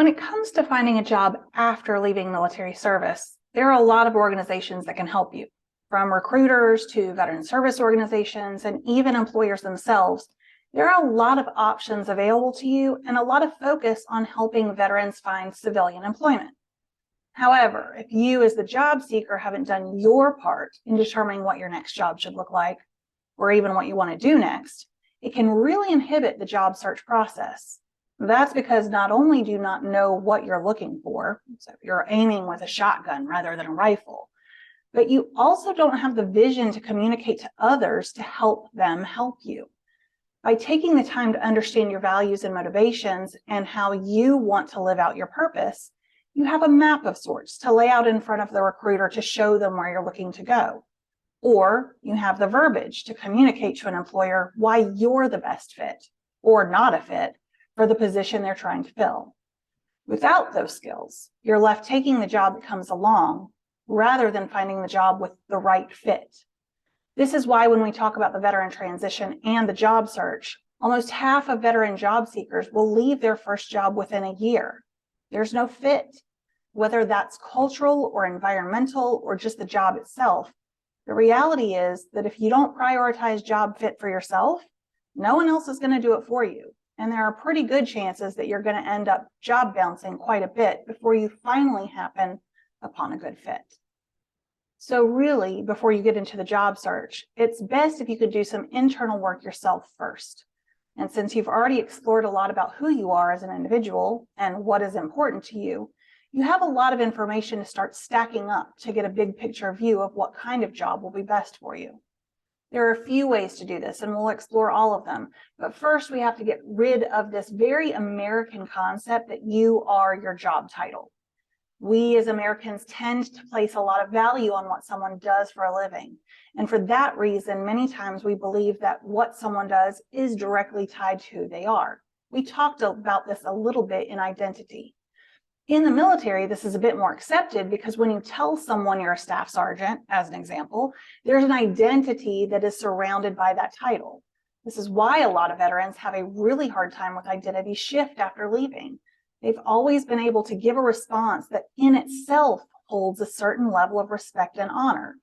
When it comes to finding a job after leaving military service, there are a lot of organizations that can help you, from recruiters to veteran service organizations and even employers themselves. There are a lot of options available to you and a lot of focus on helping veterans find civilian employment. However, if you as the job seeker haven't done your part in determining what your next job should look like, or even what you want to do next, it can really inhibit the job search process. That's because not only do you not know what you're looking for, so you're aiming with a shotgun rather than a rifle, but you also don't have the vision to communicate to others to help them help you. By taking the time to understand your values and motivations and how you want to live out your purpose, you have a map of sorts to lay out in front of the recruiter to show them where you're looking to go. Or you have the verbiage to communicate to an employer why you're the best fit, or not a fit, for the position they're trying to fill. Without those skills, you're left taking the job that comes along rather than finding the job with the right fit. This is why when we talk about the veteran transition and the job search, almost half of veteran job seekers will leave their first job within a year. There's no fit, whether that's cultural or environmental or just the job itself. The reality is that if you don't prioritize job fit for yourself, no one else is going to do it for you. And there are pretty good chances that you're going to end up job bouncing quite a bit before you finally happen upon a good fit. So really, before you get into the job search, it's best if you could do some internal work yourself first. And since you've already explored a lot about who you are as an individual and what is important to you, you have a lot of information to start stacking up to get a big picture view of what kind of job will be best for you. There are a few ways to do this, and we'll explore all of them. But first, we have to get rid of this very American concept that you are your job title. We as Americans tend to place a lot of value on what someone does for a living. And for that reason, many times we believe that what someone does is directly tied to who they are. We talked about this a little bit in identity. In the military, this is a bit more accepted because when you tell someone you're a staff sergeant, as an example, there's an identity that is surrounded by that title. This is why a lot of veterans have a really hard time with identity shift after leaving. They've always been able to give a response that in itself holds a certain level of respect and honor.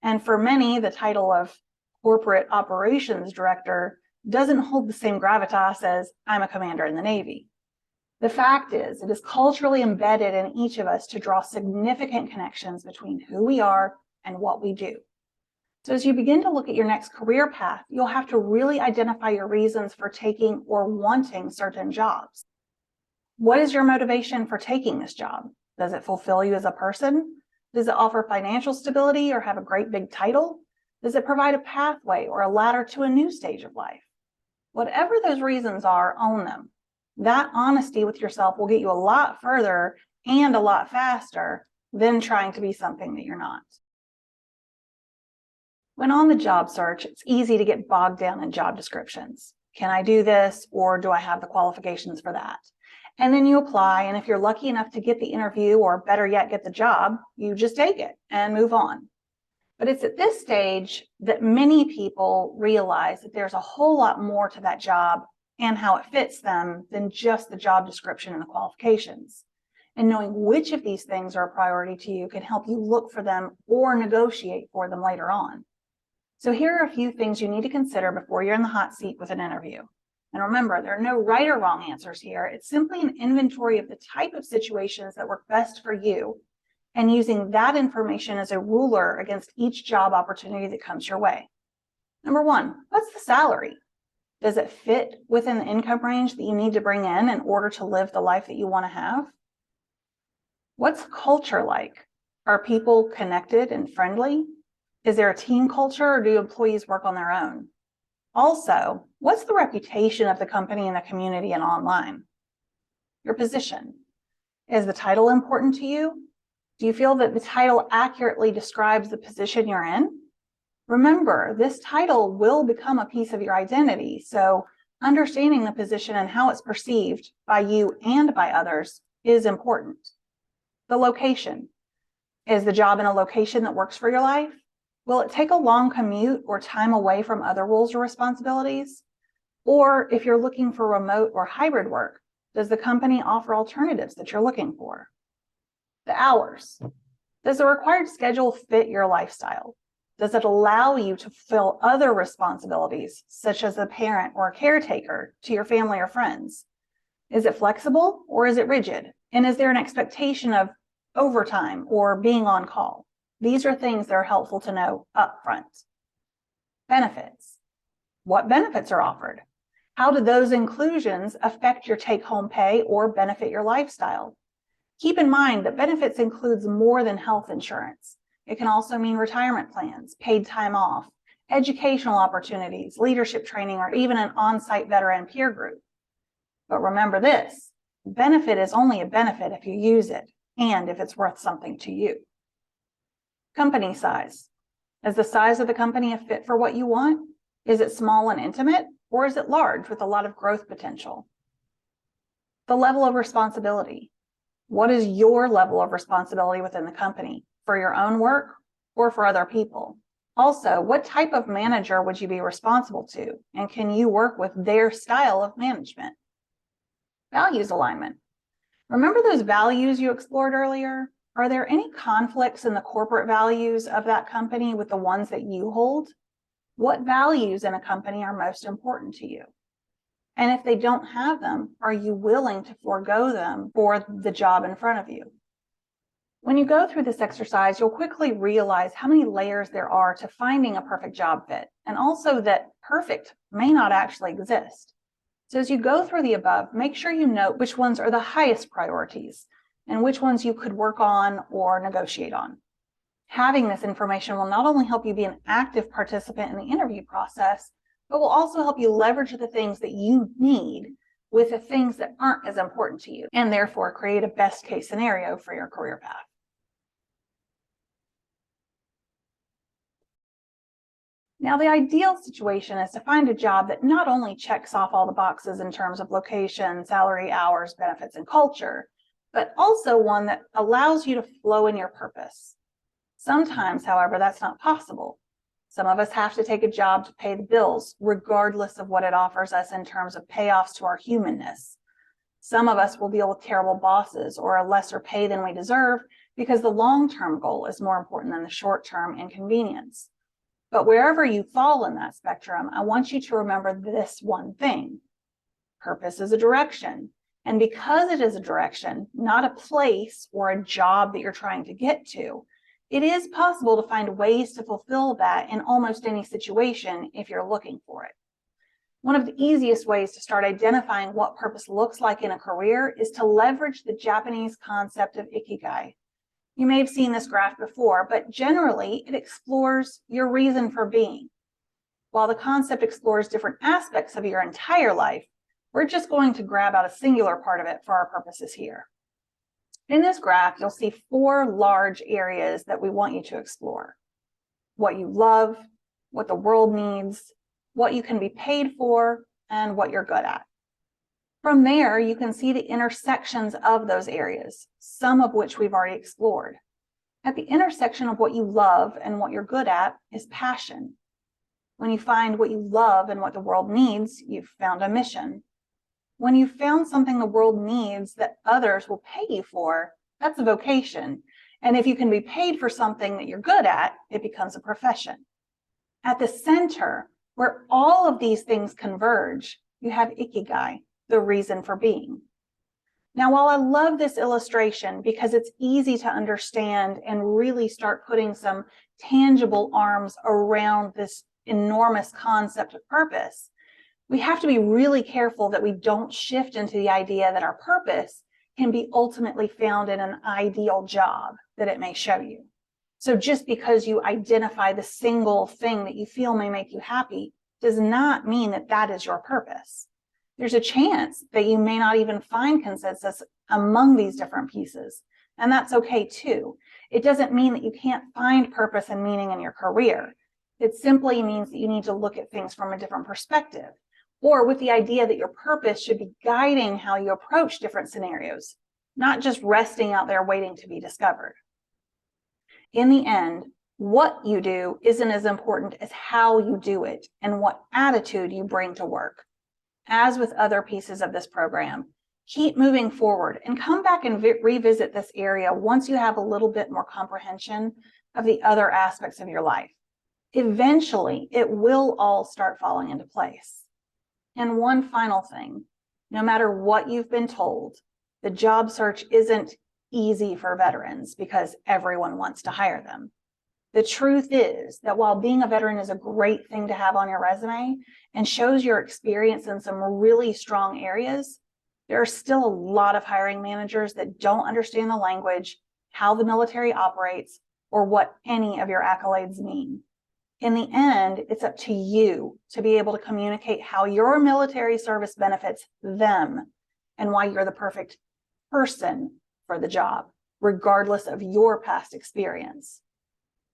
And for many, the title of corporate operations director doesn't hold the same gravitas as I'm a commander in the Navy. The fact is, it is culturally embedded in each of us to draw significant connections between who we are and what we do. So as you begin to look at your next career path, you'll have to really identify your reasons for taking or wanting certain jobs. What is your motivation for taking this job? Does it fulfill you as a person? Does it offer financial stability or have a great big title? Does it provide a pathway or a ladder to a new stage of life? Whatever those reasons are, own them. That honesty with yourself will get you a lot further and a lot faster than trying to be something that you're not. When on the job search, it's easy to get bogged down in job descriptions. Can I do this, or do I have the qualifications for that? And then you apply, and if you're lucky enough to get the interview, or better yet, get the job, you just take it and move on. But it's at this stage that many people realize that there's a whole lot more to that job and how it fits them than just the job description and the qualifications. And knowing which of these things are a priority to you can help you look for them or negotiate for them later on. So here are a few things you need to consider before you're in the hot seat with an interview. And remember, there are no right or wrong answers here. It's simply an inventory of the type of situations that work best for you and using that information as a ruler against each job opportunity that comes your way. Number one, what's the salary? Does it fit within the income range that you need to bring in order to live the life that you want to have? What's culture like? Are people connected and friendly? Is there a team culture, or do employees work on their own? Also, what's the reputation of the company in the community and online? Your position. Is the title important to you? Do you feel that the title accurately describes the position you're in? Remember, this title will become a piece of your identity, so understanding the position and how it's perceived by you and by others is important. The location. Is the job in a location that works for your life? Will it take a long commute or time away from other roles or responsibilities? Or if you're looking for remote or hybrid work, Does the company offer alternatives that you're looking for? The hours. Does the required schedule fit your lifestyle? Does it allow you to fulfill other responsibilities, such as a parent or a caretaker, to your family or friends? Is it flexible or is it rigid? And is there an expectation of overtime or being on call? These are things that are helpful to know up front. Benefits. What benefits are offered? How do those inclusions affect your take-home pay or benefit your lifestyle? Keep in mind that benefits includes more than health insurance. It can also mean retirement plans, paid time off, educational opportunities, leadership training, or even an on-site veteran peer group. But remember this, benefit is only a benefit if you use it and if it's worth something to you. Company size. Is the size of the company a fit for what you want? Is it small and intimate, or is it large with a lot of growth potential? The level of responsibility. What is your level of responsibility within the company, for your own work or for other people? Also, what type of manager would you be responsible to, and can you work with their style of management? Values alignment. Remember those values you explored earlier? Are there any conflicts in the corporate values of that company with the ones that you hold? What values in a company are most important to you? And if they don't have them, are you willing to forego them for the job in front of you? When you go through this exercise, you'll quickly realize how many layers there are to finding a perfect job fit, and also that perfect may not actually exist. So as you go through the above, make sure you note which ones are the highest priorities and which ones you could work on or negotiate on. Having this information will not only help you be an active participant in the interview process, but will also help you leverage the things that you need with the things that aren't as important to you, and therefore create a best case scenario for your career path. Now, the ideal situation is to find a job that not only checks off all the boxes in terms of location, salary, hours, benefits, and culture, but also one that allows you to flow in your purpose. Sometimes, however, that's not possible. Some of us have to take a job to pay the bills, regardless of what it offers us in terms of payoffs to our humanness. Some of us will deal with terrible bosses or a lesser pay than we deserve because the long-term goal is more important than the short-term inconvenience. But wherever you fall in that spectrum, I want you to remember this one thing. Purpose is a direction. And because it is a direction, not a place or a job that you're trying to get to, it is possible to find ways to fulfill that in almost any situation if you're looking for it. One of the easiest ways to start identifying what purpose looks like in a career is to leverage the Japanese concept of ikigai. You may have seen this graph before, but generally it explores your reason for being. While the concept explores different aspects of your entire life, we're just going to grab out a singular part of it for our purposes here. In this graph, you'll see 4 large areas that we want you to explore. What you love, what the world needs, what you can be paid for, and what you're good at. From there, you can see the intersections of those areas, some of which we've already explored. At the intersection of what you love and what you're good at is passion. When you find what you love and what the world needs, you've found a mission. When you've found something the world needs that others will pay you for, that's a vocation. And if you can be paid for something that you're good at, it becomes a profession. At the center, where all of these things converge, you have ikigai, the reason for being. Now, while I love this illustration because it's easy to understand and really start putting some tangible arms around this enormous concept of purpose, we have to be really careful that we don't shift into the idea that our purpose can be ultimately found in an ideal job that it may show you. So just because you identify the single thing that you feel may make you happy does not mean that that is your purpose. There's a chance that you may not even find consensus among these different pieces, and that's okay too. It doesn't mean that you can't find purpose and meaning in your career. It simply means that you need to look at things from a different perspective, or with the idea that your purpose should be guiding how you approach different scenarios, not just resting out there waiting to be discovered. In the end, what you do isn't as important as how you do it and what attitude you bring to work. As with other pieces of this program, Keep moving forward and come back and revisit this area once you have a little bit more comprehension of the other aspects of your life. Eventually, it will all start falling into place. And one final thing, no matter what you've been told, the job search isn't easy for veterans because everyone wants to hire them. The truth is that while being a veteran is a great thing to have on your resume and shows your experience in some really strong areas, there are still a lot of hiring managers that don't understand the language, how the military operates, or what any of your accolades mean. In the end, it's up to you to be able to communicate how your military service benefits them and why you're the perfect person for the job, regardless of your past experience.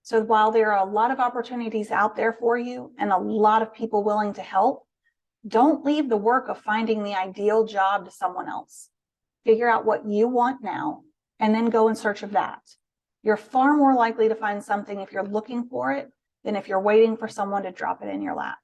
So while there are a lot of opportunities out there for you and a lot of people willing to help, don't leave the work of finding the ideal job to someone else. Figure out what you want now and then go in search of that. You're far more likely to find something if you're looking for it than if you're waiting for someone to drop it in your lap.